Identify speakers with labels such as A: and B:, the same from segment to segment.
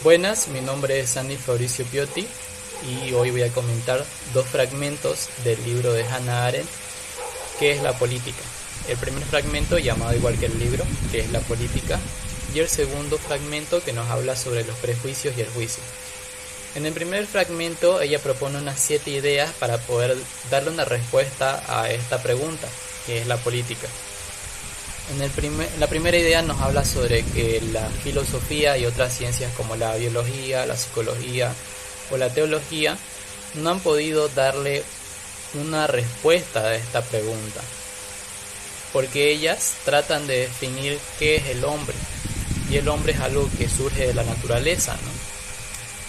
A: Buenas, mi nombre es Sandy Fabricio Piotti y hoy voy a comentar dos fragmentos del libro de Hannah Arendt, que es la política. El primer fragmento, llamado igual que el libro, que es la política, y el segundo fragmento que nos habla sobre los prejuicios y el juicio. En el primer fragmento ella propone unas 7 ideas para poder darle una respuesta a esta pregunta, que es la política. La primera idea nos habla sobre que la filosofía y otras ciencias como la biología, la psicología o la teología no han podido darle una respuesta a esta pregunta, porque ellas tratan de definir qué es el hombre, y el hombre es algo que surge de la naturaleza, ¿no?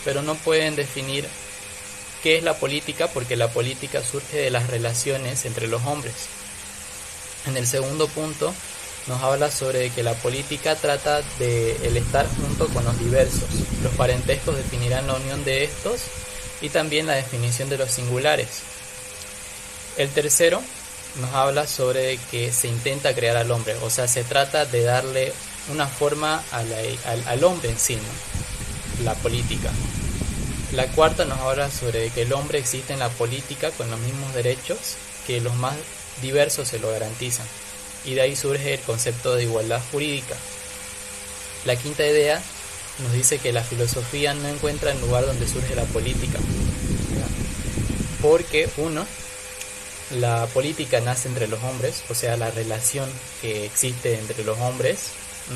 A: Pero no pueden definir qué es la política, porque la política surge de las relaciones entre los hombres. En el segundo punto nos habla sobre que la política trata de el estar junto con los diversos. Los parentescos definirán la unión de estos y también la definición de los singulares. El tercero nos habla sobre que se intenta crear al hombre, o sea, se trata de darle una forma al hombre en sí, ¿no? La política. La cuarta nos habla sobre que el hombre existe en la política con los mismos derechos que los más diversos se lo garantizan. Y de ahí surge el concepto de igualdad jurídica. La quinta idea nos dice que la filosofía no encuentra el lugar donde surge la política, porque la política nace entre los hombres, o sea, la relación que existe entre los hombres,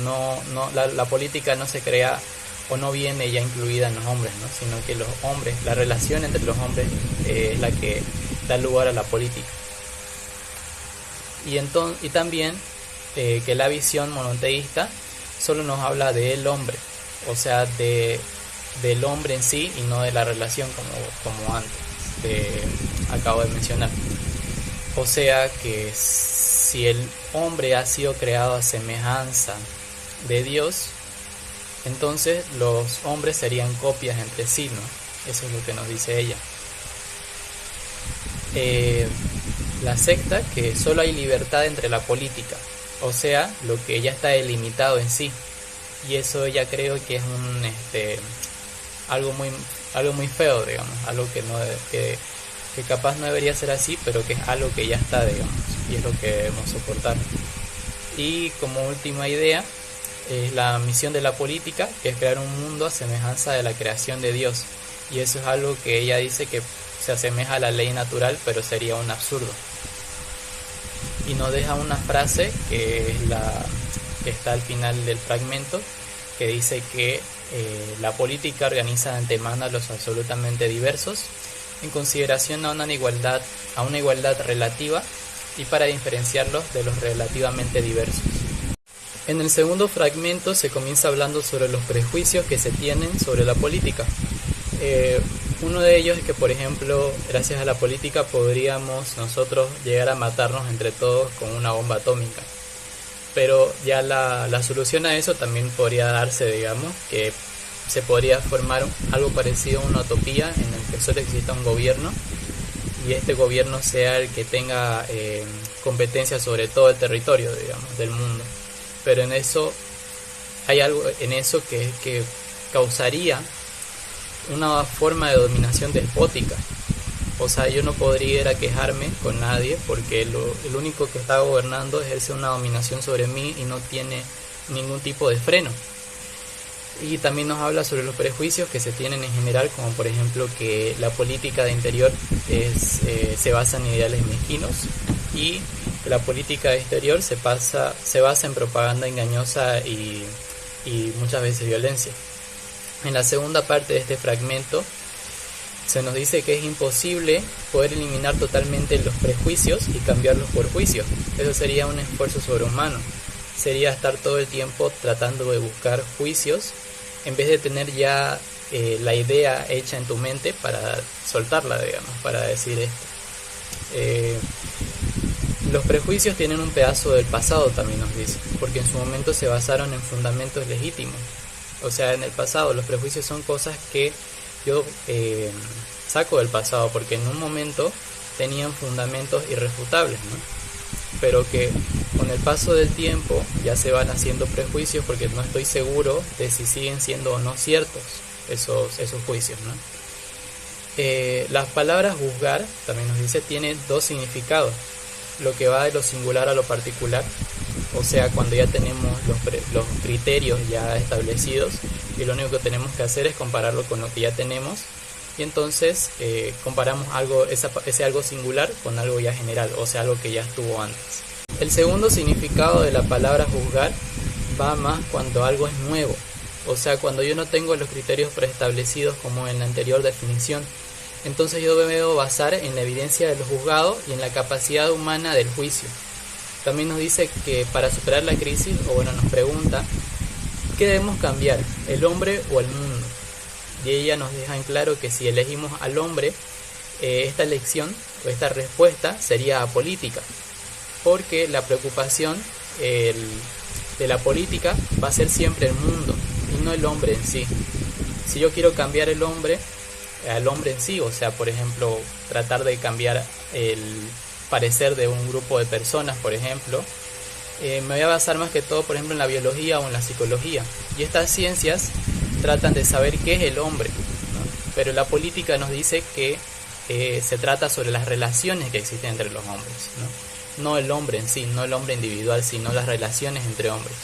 A: la política no se crea o no viene ya incluida en los hombres, ¿no? Sino que los hombres, la relación entre los hombres es la que da lugar a la política. Y también que la visión monoteísta solo nos habla del hombre, o sea, del hombre en sí y no de la relación como antes acabo de mencionar. O sea que si el hombre ha sido creado a semejanza de Dios, entonces los hombres serían copias entre sí, ¿no? Eso es lo que nos dice ella. La sexta, que solo hay libertad entre la política, o sea, lo que ya está delimitado en sí, y eso ella creo que es algo muy feo, digamos, algo que capaz no debería ser así, pero que es algo que ya está, digamos, y es lo que debemos soportar. Y como última idea, es la misión de la política, que es crear un mundo a semejanza de la creación de Dios, y eso es algo que ella dice que se asemeja a la ley natural, pero sería un absurdo. Y nos deja una frase que es que está al final del fragmento, que dice que la política organiza de antemano a los absolutamente diversos en consideración a una igualdad relativa y para diferenciarlos de los relativamente diversos. En el segundo fragmento se comienza hablando sobre los prejuicios que se tienen sobre la política. Uno de ellos es que, por ejemplo, gracias a la política podríamos nosotros llegar a matarnos entre todos con una bomba atómica. Pero ya la solución a eso también podría darse, digamos, que se podría formar algo parecido a una utopía en el que solo exista un gobierno y este gobierno sea el que tenga competencia sobre todo el territorio, digamos, del mundo. Pero en eso hay algo en eso que causaría una forma de dominación despótica. O sea, yo no podría ir a quejarme con nadie porque el único que está gobernando ejerce una dominación sobre mí y no tiene ningún tipo de freno. Y también nos habla sobre los prejuicios que se tienen en general, como por ejemplo que la política de interior se basa en ideales mezquinos y que la política de exterior se basa en propaganda engañosa y muchas veces violencia. En la segunda parte de este fragmento se nos dice que es imposible poder eliminar totalmente los prejuicios y cambiarlos por juicios. Eso sería un esfuerzo sobrehumano. Sería estar todo el tiempo tratando de buscar juicios en vez de tener ya la idea hecha en tu mente para soltarla, digamos, para decir esto. Los prejuicios tienen un pedazo del pasado, también nos dice, porque en su momento se basaron en fundamentos legítimos. O sea, en el pasado los prejuicios son cosas que yo saco del pasado porque en un momento tenían fundamentos irrefutables, ¿no? Pero que con el paso del tiempo ya se van haciendo prejuicios porque no estoy seguro de si siguen siendo o no ciertos. esos juicios, ¿no? Las palabras juzgar, también nos dice, tiene dos significados, lo que va de lo singular a lo particular, o sea, cuando ya tenemos los criterios ya establecidos y lo único que tenemos que hacer es compararlo con lo que ya tenemos, y entonces comparamos ese algo singular con algo ya general, o sea, algo que ya estuvo antes. El segundo significado de la palabra juzgar va más cuando algo es nuevo, o sea, cuando yo no tengo los criterios preestablecidos como en la anterior definición. Entonces yo me debo basar en la evidencia de los juzgados y en la capacidad humana del juicio. También nos dice que para superar la crisis, o bueno, nos pregunta, ¿qué debemos cambiar, el hombre o el mundo? Y ella nos deja en claro que si elegimos al hombre, esta elección o esta respuesta sería apolítica, porque la preocupación de la política va a ser siempre el mundo y no el hombre en sí. Si yo quiero cambiar al hombre en sí, o sea, por ejemplo, tratar de cambiar el parecer de un grupo de personas, por ejemplo, me voy a basar más que todo, por ejemplo, en la biología o en la psicología. Y estas ciencias tratan de saber qué es el hombre, ¿no? Pero la política nos dice que se trata sobre las relaciones que existen entre los hombres, ¿no? No el hombre en sí, no el hombre individual, sino las relaciones entre hombres.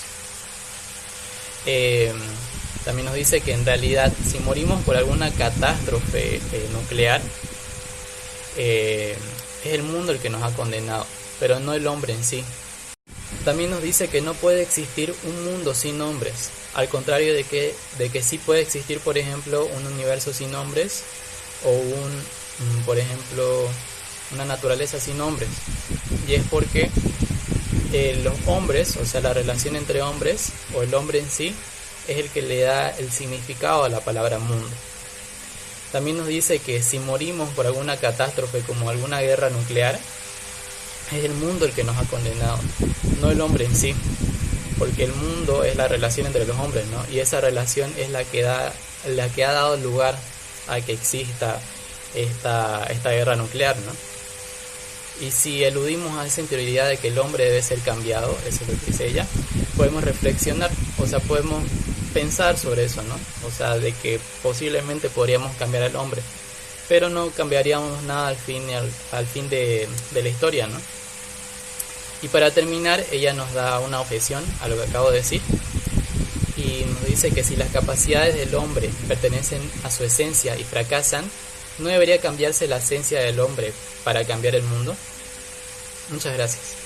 A: También nos dice que en realidad si morimos por alguna catástrofe nuclear, es el mundo el que nos ha condenado, pero no el hombre en sí. También nos dice que no puede existir un mundo sin hombres, al contrario de que sí puede existir, por ejemplo, un universo sin hombres o por ejemplo, una naturaleza sin hombres. Y es porque los hombres, o sea, la relación entre hombres o el hombre en sí, es el que le da el significado a la palabra mundo. También nos dice que si morimos por alguna catástrofe como alguna guerra nuclear, es el mundo el que nos ha condenado, no el hombre en sí, porque el mundo es la relación entre los hombres, ¿no? Y esa relación es la que ha dado lugar a que exista esta guerra nuclear, ¿no? Y si eludimos a esa interioridad de que el hombre debe ser cambiado, eso es lo que dice ella, podemos reflexionar, o sea, podemos pensar sobre eso, ¿no? O sea, de que posiblemente podríamos cambiar al hombre, pero no cambiaríamos nada al fin de la historia, ¿no? Y para terminar, ella nos da una objeción a lo que acabo de decir y nos dice que si las capacidades del hombre pertenecen a su esencia y fracasan, ¿no debería cambiarse la esencia del hombre para cambiar el mundo? Muchas gracias.